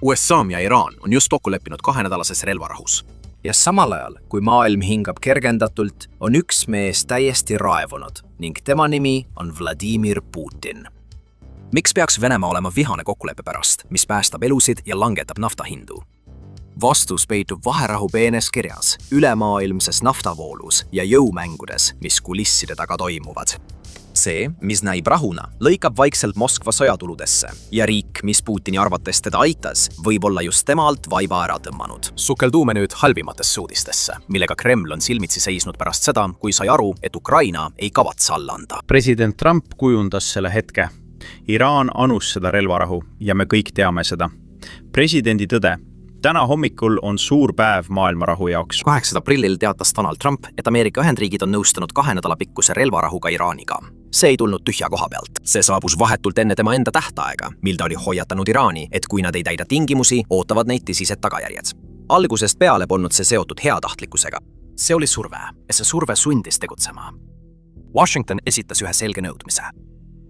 USA ja Iraan on just kokku leppinud 2-nädalases relvarahus. Ja samal ajal, kui maailm hingab kergendatult, on üks mees täiesti raevunud ning tema nimi on Vladimir Putin. Miks peaks Venemaa olema vihane kokkuleppe pärast, mis päästab elusid ja langetab naftahindu? Vastus peitub vaherahu peenes kirjas, ülemaailmses naftavoolus ja jõumängudes, mis kulisside taga toimuvad. See, mis näib rahuna, lõikab vaikselt Moskva sõjatuludesse ja riik, mis Putini arvates teda aitas, võib olla just tema alt vaiba ära tõmmanud. Sukelduume nüüd halvimatesse uudistesse, millega Kreml on silmitsi seisnud pärast seda, kui sai aru, et Ukraina ei kavatse alla anda. President Trump kujundas selle hetke. Iraan anus seda relvarahu ja me kõik teame seda. Presidendi tõde. Täna hommikul on suur päev maailmarahu jaoks. 8. aprillil teatas Donald Trump, et Ameerika Ühendriigid on nõustunud 2 nädala pikkuse relvarahuga Iraaniga. See ei tulnud tühja koha pealt. See saabus vahetult enne tema enda tähtaega, mil ta oli hoiatanud Iraani, et kui nad ei täida tingimusi, ootavad neid tõsised tagajärjed. Algusest peale polnud see seotud heatahtlikkusega. See oli surve ja see surve sundis tegutsema. Washington esitas ühe selge nõudmise.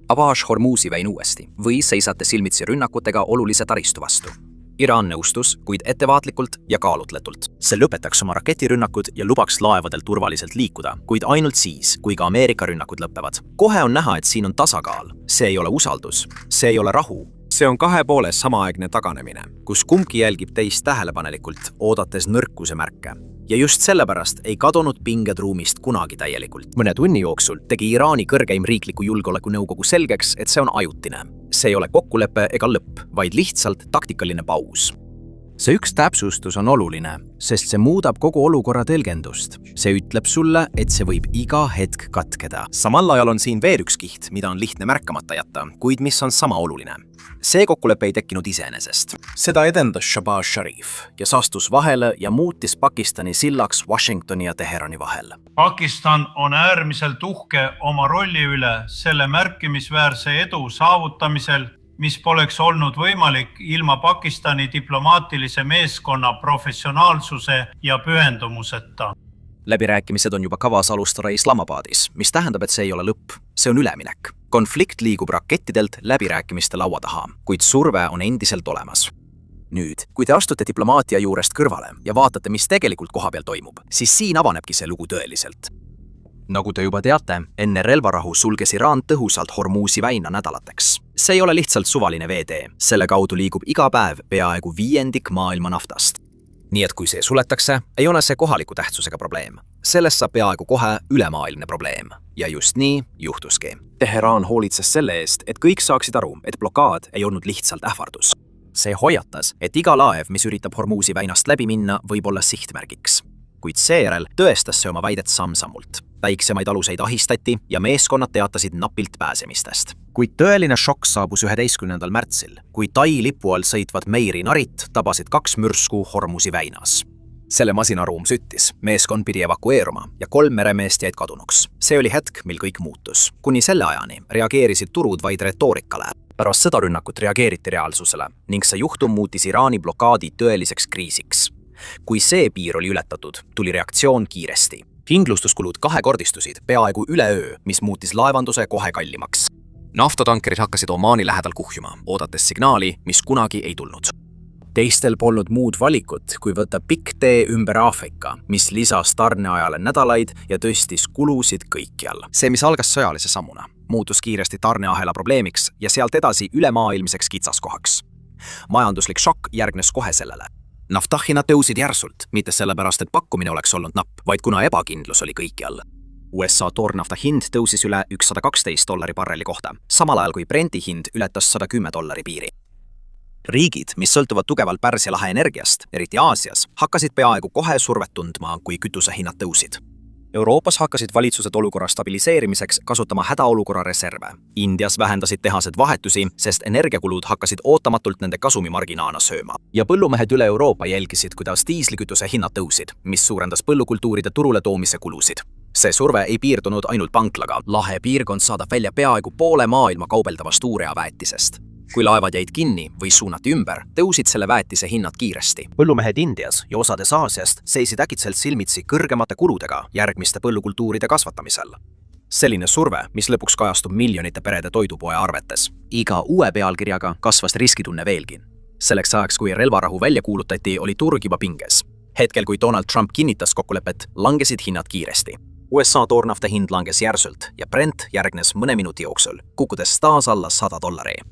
Avage Hormuzi väin uuesti või seisate silmitsi rünnakutega olulise taristu vastu. Iraan nõustus, kuid ettevaatlikult ja kaalutletult. See lõpetaks oma raketirünnakud ja lubaks laevadel turvaliselt liikuda, kuid ainult siis, kui ka Ameerika rünnakud lõppevad. Kohe on näha, et siin on tasakaal. See ei ole usaldus, see ei ole rahu. See on 2 poole samaaegne taganemine, kus kumbki jälgib teist tähelepanelikult, oodates nõrkuse märke. Ja just sellepärast ei kadunud pinged ruumist kunagi täielikult. Mõne tunni jooksul tegi Iraani kõrgeim riikliku julgeoleku nõukogu selgeks, et see on ajutine. See ei ole kokkulepe ega lõpp, vaid lihtsalt taktikaline paus. See üks täpsustus on oluline, sest see muudab kogu olukorra tõlgendust. See ütleb sulle, et see võib iga hetk katkeda. Samal ajal on siin veel üks kiht, mida on lihtne märkamata jätta, kuid mis on sama oluline. See kokkulepe ei tekkinud iseenesest. Seda edendas Shahbaz Sharif, kes astus vahele ja muutis Pakistani sillaks Washingtoni ja Teherani vahel. Pakistan on äärmiselt uhke oma rolli üle selle märkimisväärse edu saavutamisel, mis poleks olnud võimalik ilma Pakistani diplomaatilise meeskonna professionaalsuse ja pühendumuseta. Läbirääkimised on juba kavas alustada Islamabadis, mis tähendab, et see ei ole lõpp, see on üleminek. Konflikt liigub rakettidelt läbirääkimiste laua taha, kuid surve on endiselt olemas. Nüüd, kui te astute diplomaatia juurest kõrvale ja vaatate, mis tegelikult kohapeal toimub, siis siin avanebki see lugu tõeliselt. Nagu te juba teate, enne relvarahu sulges Iraan tõhusalt Hormuzi väina nädalateks. See ei ole lihtsalt suvaline veetee, selle kaudu liigub iga päev peaaegu 1/5 maailma naftast. Nii et kui see suletakse, ei ole see kohaliku tähtsusega probleem. Sellest saab peaaegu kohe ülemaailmne probleem. Ja just nii juhtuski. Teheraan hoolitses selle eest, et kõik saaksid aru, et blokaad ei olnud lihtsalt ähvardus. See hoiatas, et iga laev, mis üritab Hormuzi väinast läbi minna, võib olla sihtmärgiks. Kuid seejärel tõestas see oma väidet samm-sammult. Väiksemaid aluseid ahistati ja meeskonnad teatasid napilt pääsemistest. Kuid tõeline šokk saabus 11. märtsil, kui Tai lipu all sõitvad Meiri narit tabasid 2 mürsku Hormuzi väinas. Selle masinaruum süttis, meeskond pidi evakueeruma ja 3 meremeest jäid kadunuks. See oli hetk, mil kõik muutus. Kuni selle ajani reageerisid turud vaid retoorikale. Pärast seda rünnakut reageeriti reaalsusele ning see juhtum muutis Iraani blokaadi tõeliseks kriisiks. Kui see piir oli ületatud, tuli reaktsioon kiiresti. Kindlustuskulud kahekordistusid peaaegu üleöö, mis muutis laevanduse kohe kallimaks. Naftatankerid hakkasid Omaani lähedal kuhjuma, oodates signaali, mis kunagi ei tulnud. Teistel polnud muud valikut, kui võtta pikk tee ümber Aafrika, mis lisas tarneajale nädalaid ja tõstis kulusid kõikjal. See, mis algas sõjalise sammuna, muutus kiiresti tarneahela probleemiks ja sealt edasi ülemaailmseks kitsaskohaks. Majanduslik šokk järgnes kohe sellele. Naftahinnad tõusid järsult, mitte sellepärast, et pakkumine oleks olnud napp, vaid kuna ebakindlus oli kõikjal. USA toornafta hind tõusis üle $112 barreli kohta, samal ajal kui Brenti hind ületas $110 piiri. Riigid, mis sõltuvad tugevalt Pärsia lahe energiast, eriti Aasias, hakkasid peaaegu kohe survet tundma, kui kütusehinnad tõusid. Euroopas hakkasid valitsused olukorra stabiliseerimiseks kasutama hädaolukorra reserve. Indias vähendasid tehased vahetusi, sest energiakulud hakkasid ootamatult nende kasumimarginaana sööma. Ja põllumehed üle Euroopa jälgisid, kuidas diislikütuse hinnad tõusid, mis suurendas põllukultuuride turule toomise kulusid. See surve ei piirdunud ainult panklaga. Lahe piirkond saadab välja peaaegu poole maailma kaubeldavast uureaväetisest. Kui laevad jäid kinni või suunati ümber, tõusid selle väetise hinnad kiiresti. Põllumehed Indias ja osades Aasiast seisid äkitselt silmitsi kõrgemate kuludega järgmiste põllukultuuride kasvatamisel. Selline surve, mis lõpuks kajastub miljonite perede toidupoe arvetes. Iga uue pealkirjaga kasvas riskitunne veelgi. selleks ajaks, kui relvarahu välja kuulutati, oli turg juba pinges. Hetkel, kui Donald Trump kinnitas kokkulepet, langesid hinnad kiiresti. USA toornafta hind langes järsult ja Brent järgnes mõne minuti jooksul, kukkudes taas alla $100.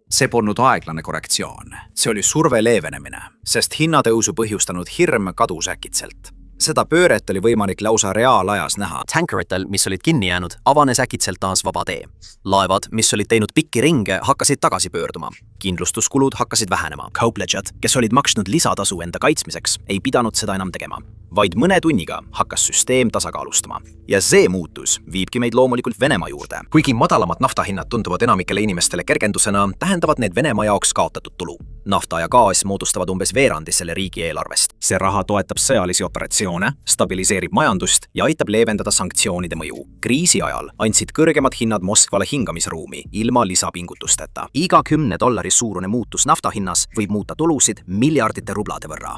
See polnud aeglane korrektsioon. See oli surve leevenemine, sest hinnatõusu põhjustanud hirm kadus äkitselt. Seda pööret oli võimalik lausa reaalajas näha. Tankeritel, mis olid kinni jäänud, avanes äkitselt taas vaba tee. Laevad, mis olid teinud pikki ringe, hakkasid tagasi pöörduma. Kindlustuskulud hakkasid vähenema. Kauplejad, kes olid maksnud lisatasu enda kaitsmiseks, ei pidanud seda enam tegema. Vaid mõne tunniga hakkas süsteem tasakaalustama. Ja see muutus viibki meid loomulikult Venemaa juurde. Kuigi madalamad naftahinnad tunduvad enamikele inimestele kergendusena, tähendavad need Venemaa jaoks kaotatud tulu. Nafta ja gaas moodustavad umbes veerandi selle riigi eelarvest. See raha toetab sõjalisi operatsioone, stabiliseerib majandust ja aitab leevendada sanktsioonide mõju. Kriisi ajal andsid kõrgemad hinnad Moskvale hingamisruumi ilma lisapingutusteta. Iga $10 suurune muutus naftahinnas võib muuta tulusid miljardite rublade võrra.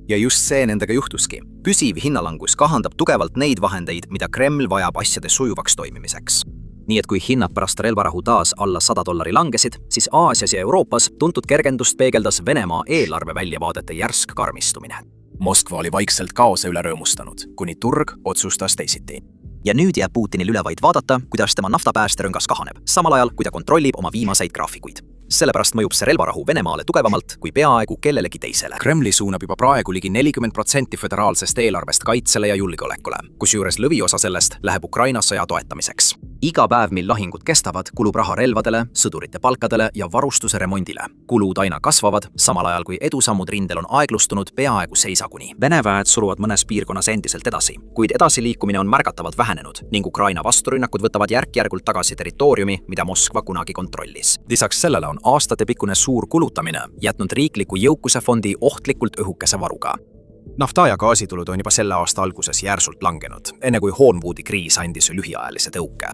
Ja just see nendega juhtuski. Püsiv hinnalangus kahandab tugevalt neid vahendeid, mida Kreml vajab asjade sujuvaks toimimiseks. Nii et kui hinnad pärast relvarahu taas alla $100 langesid, siis Aasias ja Euroopas tuntud kergendust peegeldas Venemaa eelarve väljavaadete järsk karmistumine. Moskva oli vaikselt kaose üle rõõmustanud, kuni turg otsustas teisiti. Ja nüüd jääb Putinil üle vaid vaadata, kuidas tema naftapäästerõngas kahaneb, samal ajal kui ta kontrollib oma viimaseid graafikuid. Sellepärast mõjub see relvarahu Venemaale tugevamalt kui peaaegu kellelegi teisele. Kremli suunab juba praegu ligi 40% föderaalsest eelarvest kaitsele ja julgeolekule, kusjuures lõviosa sellest läheb Ukraina sõja toetamiseks. Iga päev, mil lahingud kestavad, kulub raha relvadele, sõdurite palkadele ja varustuse remondile. Kulud aina kasvavad, samal ajal kui edusammud rindel on aeglustunud peaaegu seisakuni. Vene väed suruvad mõnes piirkonnas endiselt edasi, kuid edasiliikumine on märgatavalt vähenenud ning Ukraina vasturünnakud võtavad järk-järgult tagasi territooriumi, mida Moskva kunagi kontrollis. Lisaks sellele on aastatepikkune suur kulutamine jätnud riikliku jõukuse fondi ohtlikult õhukese varuga. Nafta ja gaasitulud on juba selle aasta alguses järsult langenud, enne kui Hornwoodi kriis andis lühiajalise tõuke.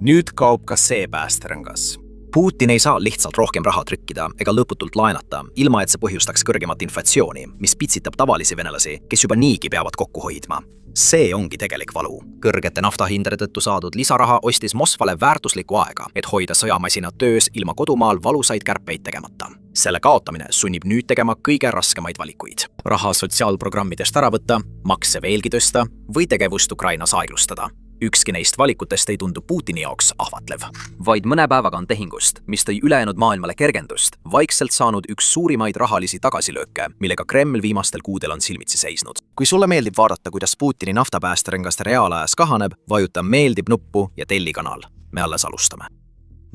Nüüd kaob ka see päästerõngas. Putin ei saa lihtsalt rohkem raha trükkida ega lõputult laenata, ilma et see põhjustaks kõrgemat inflatsiooni, mis pitsitab tavalisi venelasi, kes juba niigi peavad kokku hoidma. See ongi tegelik valu. Kõrgete naftahindade tõttu saadud lisaraha ostis Moskvale väärtuslikku aega, et hoida sõjamasinad töös ilma kodumaal valusaid kärpeid tegemata. Selle kaotamine sunnib nüüd tegema kõige raskemaid valikuid. Raha sotsiaalprogrammidest ära võtta, makse veelgi tõsta või tegevust Ukrainas aeglustada. Ükski neist valikutest ei tundu Putini jaoks ahvatlev. Vaid mõne päevaga on tehingust, mis tõi ülejäänud maailmale kergendust, vaikselt saanud üks suurimaid rahalisi tagasilööke, millega Kreml viimastel kuudel on silmitsi seisnud. Kui sulle meeldib vaadata, kuidas Putini naftapäästerõngast reaalajas kahaneb, vajuta meeldib nuppu ja telli kanal. Me alles alustame.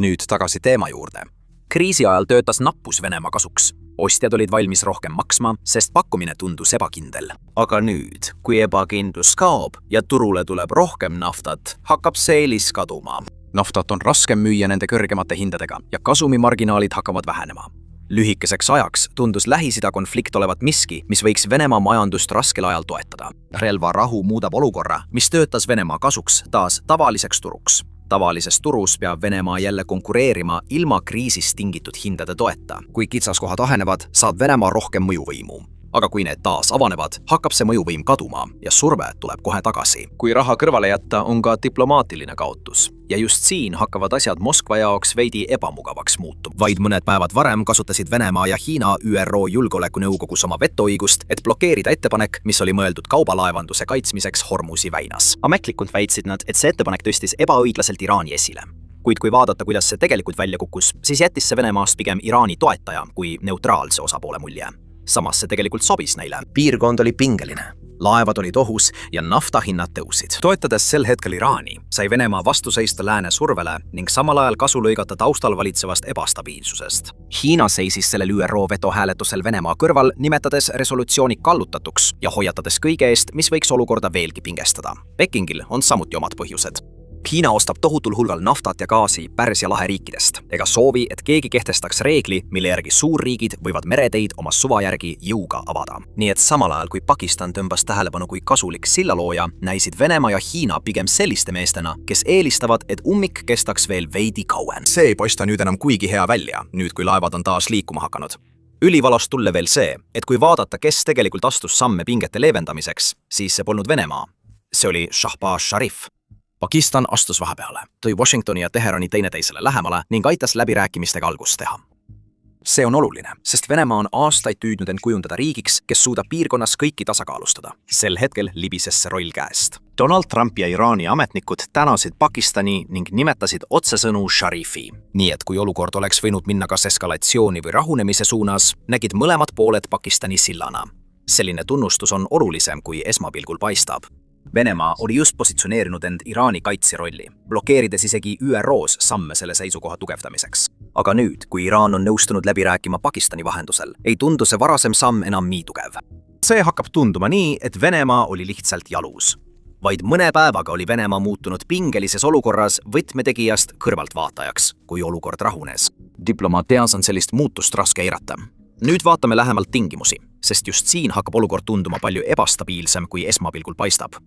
Nüüd tagasi teema juurde. Kriisi ajal töötas nappus Venemaa kasuks. Ostjad olid valmis rohkem maksma, sest pakkumine tundus ebakindel. Aga nüüd, kui ebakindlus kaob ja turule tuleb rohkem naftat, hakkab see eelis kaduma. Naftat on raskem müüa nende kõrgemate hindadega ja kasumimarginaalid hakkavad vähenema. Lühikeseks ajaks tundus Lähis-Ida konflikt olevat miski, mis võiks Venemaa majandust raskel ajal toetada. Relvarahu muudab olukorra, mis töötas Venemaa kasuks taas tavaliseks turuks. Tavalises turus peab Venemaa jälle konkureerima ilma kriisist tingitud hindade toeta. Kui kitsaskohad ahenevad, saab Venemaa rohkem mõjuvõimu. Aga kui need taas avanevad, hakkab see mõjuvõim kaduma ja surve tuleb kohe tagasi. Kui raha kõrvale jätta, on ka diplomaatiline kaotus. Ja just siin hakkavad asjad Moskva jaoks veidi ebamugavaks muutuma. Vaid mõned päevad varem kasutasid Venemaa ja Hiina ÜRO Julgeolekunõukogus oma vetoõigust, et blokeerida ettepanek, mis oli mõeldud kaubalaevanduse kaitsmiseks Hormuzi väinas. Ametlikult väitsid nad, et see ettepanek tõstis ebaõiglaselt Iraani esile. Kuid kui vaadata, kuidas see tegelikult välja kukkus, siis jättis see Venemaast pigem Iraani toetaja kui neutraalse osapoole mulje. Samas see tegelikult sobis neile. Piirkond oli pingeline. Laevad olid ohus ja naftahinnad tõusid. Toetades sel hetkel Iraani, sai Venemaa vastu seista lääne survele ning samal ajal kasu lõigata taustal valitsevast ebastabiilsusest. Hiina seisis sellel ÜRO vetohääletusel Venemaa kõrval, nimetades resolutsiooni kallutatuks ja hoiatades kõige eest, mis võiks olukorda veelgi pingestada. Pekingil on samuti omad põhjused. Hiina ostab tohutul hulgal naftat ja gaasi Pärsia lahe riikidest ega soovi, et keegi kehtestaks reegli, mille järgi suurriigid võivad mereteid oma suva järgi jõuga avada. Nii et samal ajal, kui Pakistan tõmbas tähelepanu kui kasulik sillalooja, näisid Venemaa ja Hiina pigem selliste meestena, kes eelistavad, et ummik kestaks veel veidi kauem. See ei paista nüüd enam kuigi hea välja, nüüd kui laevad on taas liikuma hakanud. Ülivalost tulle veel see, et kui vaadata, kes tegelikult astus samme pingete leevendamiseks, siis see polnud Venemaa. See oli Shahbaz Sharif. Pakistan astus vahepeale, tõi Washingtoni ja Teherani teineteisele lähemale ning aitas läbirääkimistega algust teha. see on oluline, sest Venemaa on aastaid püüdnud end kujundada riigiks, kes suudab piirkonnas kõiki tasakaalustada. Sel hetkel libises see roll käest. Donald Trump ja Iraani ametnikud tänasid Pakistani ning nimetasid otsesõnu šarifi. Nii et kui olukord oleks võinud minna kas eskalatsiooni või rahunemise suunas, nägid mõlemad pooled Pakistani sillana. Selline tunnustus on olulisem, kui esmapilgul paistab. Venemaa oli just positsioneerinud end Iraani kaitsjarolli, blokeerides isegi ÜROs samme selle seisukoha tugevdamiseks. Aga nüüd, kui Iraan on nõustunud läbi rääkima Pakistani vahendusel, ei tundu see varasem samm enam nii tugev. See hakkab tunduma nii, et Venemaa oli lihtsalt jalus. Vaid mõne päevaga oli Venemaa muutunud pingelises olukorras võtmetegijast kõrvaltvaatajaks, kui olukord rahunes. Diplomaatias on sellist muutust raske eirata. Nüüd vaatame lähemalt tingimusi, sest just siin hakkab olukord tunduma palju ebastabiilsem, kui esmapilgul paistab.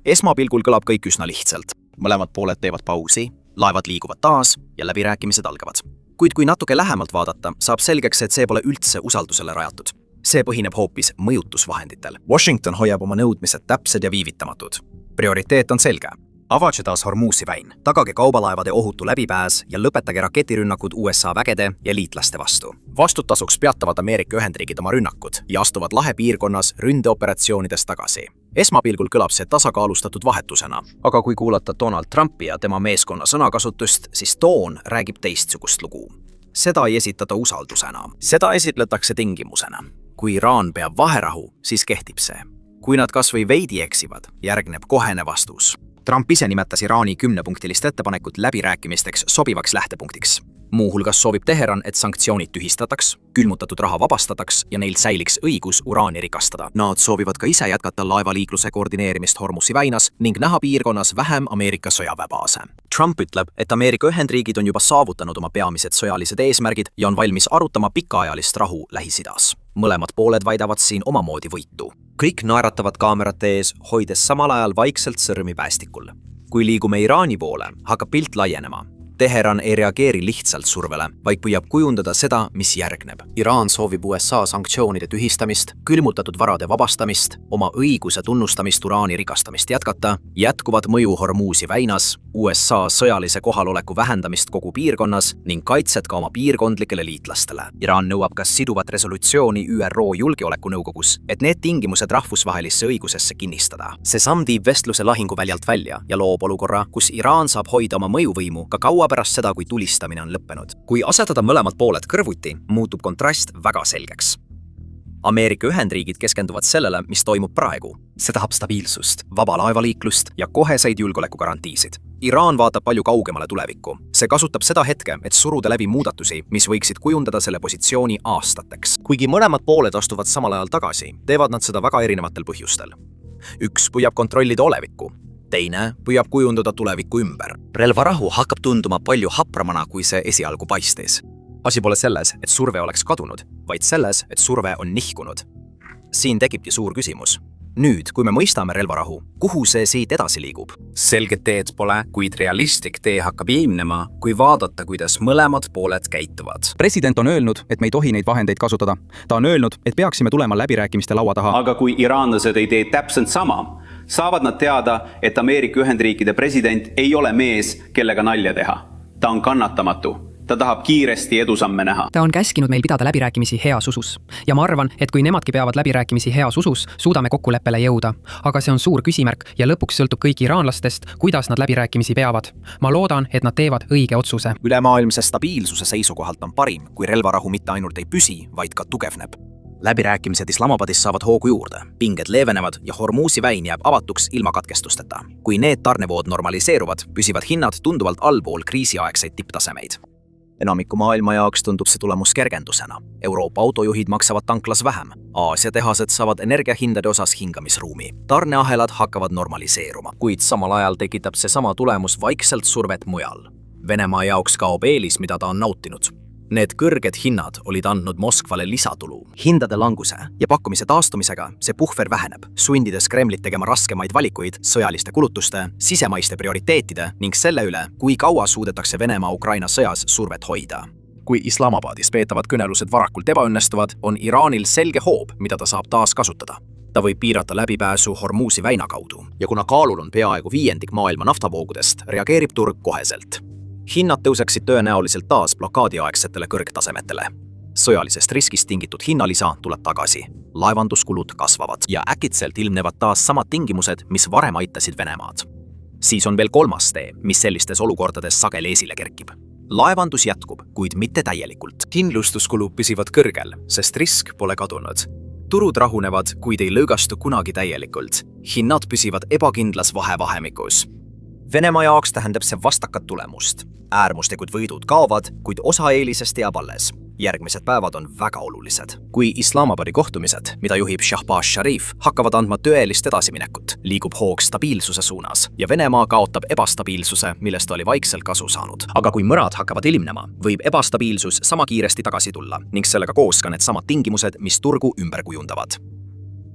Esmapilgul kõlab kõik üsna lihtsalt. Mõlemad pooled teevad pausi, laevad liiguvad taas ja läbirääkimised algavad. Kuid kui natuke lähemalt vaadata, saab selgeks, et see pole üldse usaldusele rajatud. See põhineb hoopis mõjutusvahenditel. Washington hoiab oma nõudmised täpsed ja viivitamatud. Prioriteet on selge. Avage taas Hormuzi väin, tagage kaubalaevade ohutu läbipääs ja lõpetage raketirünnakud USA vägede ja liitlaste vastu. Vastutasuks peatavad Ameerika Ühendriigid oma rünnakud ja astuvad lahepiirkonnas ründeoperatsioonides tagasi. Esmapilgul kõlab see tasakaalustatud vahetusena. Aga kui kuulata Donald Trumpi ja tema meeskonna sõnakasutust, siis toon räägib teistsugust lugu. Seda ei esitata usaldusena. Seda esitletakse tingimusena. Kui Iraan peab vaherahu, siis kehtib see. Kui nad kas või veidi eksivad, järgneb kohene vastus. Trump ise nimetas Iraani 10-punktilist ettepanekut läbirääkimisteks sobivaks lähtepunktiks. Muuhulgas soovib Teheran, et sanktsioonid tühistataks, külmutatud raha vabastataks ja neil säiliks õigus uraani rikastada. Nad soovivad ka ise jätkata laevaliikluse koordineerimist Hormuzi väinas ning näha piirkonnas vähem Ameerika sõjaväebaase. Trump ütleb, et Ameerika Ühendriigid on juba saavutanud oma peamised sõjalised eesmärgid ja on valmis arutama pikaajalist rahu Lähis-Idas. Mõlemad pooled väidavad siin omamoodi võitu. Kõik naeratavad kaamerate ees, hoides samal ajal vaikselt sõrmi päästikul. Kui liigume Iraani poole, hakkab pilt laienema. Teheran ei reageeri lihtsalt survele, vaid püüab kujundada seda, mis järgneb. Iraan soovib USA sanktsioonide tühistamist, külmutatud varade vabastamist, oma õiguse tunnustamist uraani rikastamist jätkata, jätkuvat mõju Hormuzi väinas, USA sõjalise kohaloleku vähendamist kogu piirkonnas ning kaitset ka oma piirkondlikele liitlastele. Iraan nõuab ka siduvat resolutsiooni ÜRO Julgeolekunõukogus, et need tingimused rahvusvahelisse õigusesse kinnistada. See samm viib vestluse lahinguväljalt välja ja loob olukorra, kus Iraan saab hoida oma mõjuvõimu ka kaua pärast seda, kui tulistamine on lõppenud. Kui asetada mõlemad pooled kõrvuti, muutub kontrast väga selgeks. Ameerika Ühendriigid keskenduvad sellele, mis toimub praegu. See tahab stabiilsust, vaba laevaliiklust ja koheseid julgeolekugarantiisid. Iraan vaatab palju kaugemale tulevikku. See kasutab seda hetke, et suruda läbi muudatusi, mis võiksid kujundada selle positsiooni aastateks. Kuigi mõlemad pooled astuvad samal ajal tagasi, teevad nad seda väga erinevatel põhjustel. Üks püüab kontrollida olevikku, teine püüab kujundada tulevikku ümber. Relvarahu hakkab tunduma palju hapramana, kui see esialgu paistis. Asi pole selles, et surve oleks kadunud, vaid selles, et surve on nihkunud. Siin tekibki suur küsimus. Nüüd, kui me mõistame relvarahu, kuhu see siit edasi liigub? Selget teed pole, kuid realistlik tee hakkab ilmnema, kui vaadata, kuidas mõlemad pooled käituvad. President on öelnud, et me ei tohi neid vahendeid kasutada. Ta on öelnud, et peaksime tulema läbirääkimiste laua taha. Aga kui iraanlased ei tee täpselt sama, saavad nad teada, et Ameerika Ühendriikide president ei ole mees, kellega nalja teha. Ta on kannatamatu. Ta tahab kiiresti edusamme näha. Ta on käskinud meil pidada läbirääkimisi heas usus. Ja ma arvan, et kui nemadki peavad läbirääkimisi heas usus, suudame kokkuleppele jõuda. Aga see on suur küsimärk ja lõpuks sõltub kõik iraanlastest, kuidas nad läbirääkimisi peavad. Ma loodan, et nad teevad õige otsuse. Ülemaailmse stabiilsuse seisukohalt on parim, kui relvarahu mitte ainult ei püsi, vaid ka tugevneb. Läbirääkimised Islamabadis saavad hoogu juurde, pinged leevenevad ja Hormuzi väin jääb avatuks ilma katkestusteta. Kui need tarnevood normaliseeruvad, püsivad hinnad tunduvalt allpool kriisiaegseid tipptasemeid. Enamiku maailma jaoks tundub see tulemus kergendusena. Euroopa autojuhid maksavad tanklas vähem. Aasia tehased saavad energiahindade osas hingamisruumi. Tarneahelad hakkavad normaliseeruma, kuid samal ajal tekitab see sama tulemus vaikselt survet mujal. Venemaa jaoks kaob eelis, mida ta on nautinud. Need kõrged hinnad olid andnud Moskvale lisatulu. Hindade languse ja pakkumise taastumisega see puhver väheneb, sundides Kremlit tegema raskemaid valikuid sõjaliste kulutuste, sisemaiste prioriteetide ning selle üle, kui kaua suudetakse Venemaa Ukraina sõjas survet hoida. Kui Islamabadis peetavad kõnelused varakult ebaõnnestuvad, on Iraanil selge hoob, mida ta saab taas kasutada. Ta võib piirata läbipääsu Hormuzi väina kaudu ja kuna kaalul on peaaegu 1/5 maailma naftavoogudest, reageerib turg koheselt. Hinnad tõuseksid tõenäoliselt taas blokaadiaegsetele kõrgtasemetele. sõjalisest riskist tingitud hinnalisa tuleb tagasi, laevanduskulud kasvavad ja äkitselt ilmnevad taas samad tingimused, mis varem aitasid Venemaad. Siis on veel kolmas tee, mis sellistes olukordades sageli esile kerkib. Laevandus jätkub, kuid mitte täielikult. Kindlustuskulud püsivad kõrgel, sest risk pole kadunud. Turud rahunevad, kuid ei lõõgastu kunagi täielikult. Hinnad püsivad ebakindlas vahemikus. Venemaa jaoks tähendab see vastakat tulemust. Äärmuslikud võidud kaovad, kuid osa eelisest jääb alles. Järgmised päevad on väga olulised. Kui Islamabadi kohtumised, mida juhib Shahbaz Sharif, hakkavad andma tõelist edasiminekut, liigub hoog stabiilsuse suunas ja Venemaa kaotab ebastabiilsuse, millest oli vaikselt kasu saanud. Aga kui mõrad hakkavad ilmnema, võib ebastabiilsus sama kiiresti tagasi tulla ning sellega koos ka need samad tingimused, mis turgu ümber kujundavad.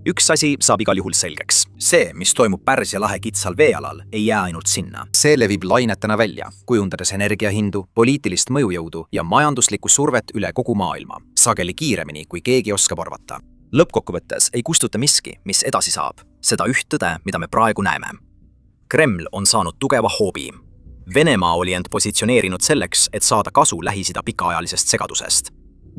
Üks asi saab igal juhul selgeks. See, mis toimub Pärsia lahe kitsal veealal, ei jää ainult sinna. See levib lainetena välja, kujundades energiahindu, poliitilist mõjujõudu ja majanduslikku survet üle kogu maailma. Sageli kiiremini, kui keegi oskab arvata. Lõppkokkuvõttes ei kustuta miski, mis edasi saab. Seda üht tõde, mida me praegu näeme. Kreml on saanud tugeva hoobi. Venemaa oli end positsioneerinud selleks, et saada kasu Lähis-Ida pikaajalisest segadusest.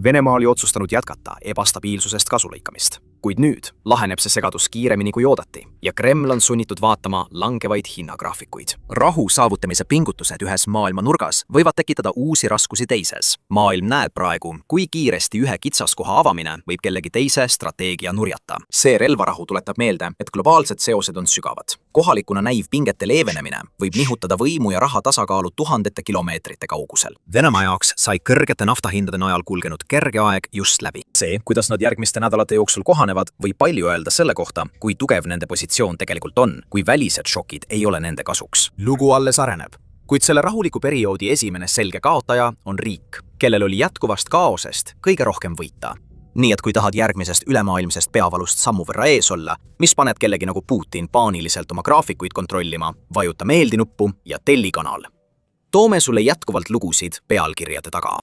Venemaa oli otsustanud jätkata ebastabiilsusest kasulõikamist. Kuid nüüd laheneb see segadus kiiremini kui oodati ja Kreml on sunnitud vaatama langevaid hinnagraafikuid. Rahu saavutamise pingutused ühes maailma nurgas võivad tekitada uusi raskusi teises. Maailm näeb praegu, kui kiiresti ühe kitsaskoha avamine võib kellegi teise strateegia nurjata. See relvarahu tuletab meelde, et globaalsed seosed on sügavad. Kohalikuna näiv pingete leevenemine võib nihutada võimu ja raha tasakaalu tuhandete kilomeetrite kaugusel. Venemaa jaoks sai kõrgete naftahindade najal kulgenud kerge aeg just läbi. See, kuidas nad järgmiste nädalate jooksul kohanevad, või palju öelda selle kohta, kui tugev nende positsioon tegelikult on, kui välised šokid ei ole nende kasuks. Lugu alles areneb, kuid selle rahuliku perioodi esimene selge kaotaja on riik, kellel oli jätkuvast kaosest kõige rohkem võita. Nii et kui tahad järgmisest ülemaailmsest peavalust sammu võrra ees olla, mis paneb kellegi nagu Putin paaniliselt oma graafikuid kontrollima, vajuta meeldi nuppu ja telli kanal. Toome sulle jätkuvalt lugusid pealkirjade taga.